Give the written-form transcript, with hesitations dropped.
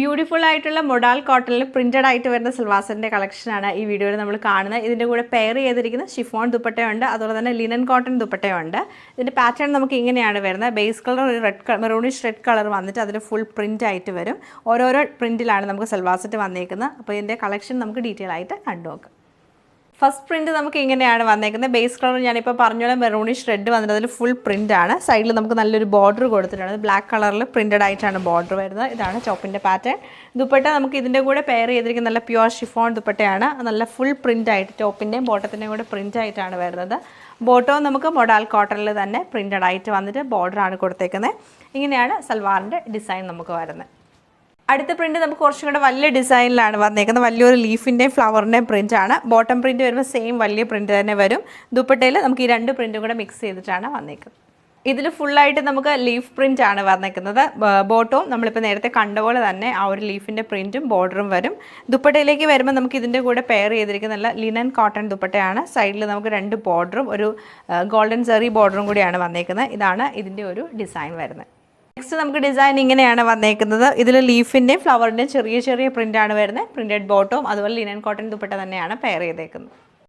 Beautiful ആയിട്ടുള്ള modal കോട്ടണിൽ printed ആയിട്ട് വരുന്ന സൽവാസിൻ്റെ കളക്ഷനാണ് ഈ വീഡിയോയിൽ നമ്മൾ കാണുന്നത്. ഇതിൻ്റെ കൂടെ പെയർ ചെയ്തിരിക്കുന്ന ഷിഫോൺ ദുപ്പട്ടയുണ്ട്, അതുപോലെ തന്നെ ലിനൻ കോട്ടൺ ദുപ്പട്ടയുണ്ട്. ഇതിൻ്റെ പാറ്റേൺ നമുക്ക് ഇങ്ങനെയാണ് വരുന്നത്. ബേസ് കളർ ഒരു മെറൂണിഷ് റെഡ് കളർ വന്നിട്ട് അതിൽ ഫുൾ പ്രിൻ്റ് ആയിട്ട് വരും. ഓരോരോ പ്രിൻറ്റിലാണ് നമുക്ക് സൽവാസിറ്റ് വന്നേക്കുന്നത്. അപ്പോൾ ഇതിൻ്റെ കളക്ഷൻ നമുക്ക് ഡീറ്റെയിൽ ആയിട്ട് കണ്ടു നോക്കാം. ഫസ്റ്റ് പ്രിൻറ്റ് നമുക്ക് ഇങ്ങനെയാണ് വന്നേക്കുന്നത്. ബേസ് കളർ ഞാനിപ്പോൾ പറഞ്ഞ മെറൂണിഷ് റെഡ് വന്നിട്ട് അതിൽ ഫുൾ പ്രിൻ്റ് ആണ്. സൈഡിൽ നമുക്ക് നല്ലൊരു ബോർഡർ കൊടുത്തിട്ടുണ്ട്. ബ്ലാക്ക് കളറിൽ പ്രിൻറ്റഡ് ആയിട്ടാണ് ബോർഡർ വരുന്നത്. ഇതാണ് ടോപ്പിൻ്റെ പാറ്റേൺ. ദുപ്പട്ട നമുക്ക് ഇതിൻ്റെ കൂടെ പെയർ ചെയ്തിരിക്കുന്ന നല്ല പ്യുവർ ഷിഫോൺ ദുപ്പട്ടയാണ്. നല്ല ഫുൾ പ്രിൻ്റ് ആയിട്ട് ടോപ്പിൻ്റെയും ബോട്ടത്തിൻ്റെയും കൂടെ പ്രിൻ്റ് ആയിട്ടാണ് വരുന്നത്. ബോട്ടവും നമുക്ക് മൊഡാൽ കോട്ടണിൽ തന്നെ പ്രിൻറ്റഡ് ആയിട്ട് വന്നിട്ട് ബോർഡറാണ് കൊടുത്തേക്കുന്നത്. ഇങ്ങനെയാണ് സൽവാറിൻ്റെ ഡിസൈൻ നമുക്ക് വരുന്നത്. അടുത്ത പ്രിൻറ്റ് നമുക്ക് കുറച്ചും കൂടെ വലിയ ഡിസൈനിലാണ് വന്നേക്കുന്നത്. വലിയൊരു ലീഫിൻ്റെയും ഫ്ലവറിൻ്റെയും പ്രിൻ്റാണ്. ബോട്ടം പ്രിൻറ്റ് വരുമ്പോൾ സെയിം വലിയ പ്രിൻറ്റ് തന്നെ വരും. ദുപ്പട്ടയിൽ നമുക്ക് ഈ രണ്ട് പ്രിൻറ്റും കൂടെ മിക്സ് ചെയ്തിട്ടാണ് വന്നേക്കുന്നത്. ഇതിൽ ഫുള്ളായിട്ട് നമുക്ക് ലീഫ് പ്രിൻ്റ് ആണ് വന്നേക്കുന്നത്. ബോട്ടവും നമ്മളിപ്പോൾ നേരത്തെ കണ്ട പോലെ തന്നെ ആ ഒരു ലീഫിൻ്റെ പ്രിൻറ്റും ബോർഡറും വരും. ദുപ്പട്ടയിലേക്ക് വരുമ്പോൾ നമുക്ക് ഇതിൻ്റെ കൂടെ പെയർ ചെയ്തിരിക്കുന്ന നല്ല ലിനൻ കോട്ടൺ ദുപ്പട്ടയാണ്. സൈഡിൽ നമുക്ക് രണ്ട് ബോർഡറും ഒരു ഗോൾഡൻ സെറി ബോർഡറും കൂടിയാണ് വന്നേക്കുന്നത്. ഇതാണ് ഇതിൻ്റെ ഒരു ഡിസൈൻ വരുന്നത്. നെക്സ്റ്റ് നമുക്ക് ഡിസൈൻ ഇങ്ങനെയാണ് വന്നേക്കുന്നത്. ഇതിൽ ലീഫിൻ്റെയും ഫ്ലവറിൻ്റെയും ചെറിയ ചെറിയ പ്രിൻ്റാണ് വരുന്നത്. പ്രിൻറ്റഡ് ബോട്ടവും അതുപോലെ ലിനൻ കോട്ടൺ ദുപ്പട്ട തന്നെയാണ് പെയർ ചെയ്തേക്കുന്നത്.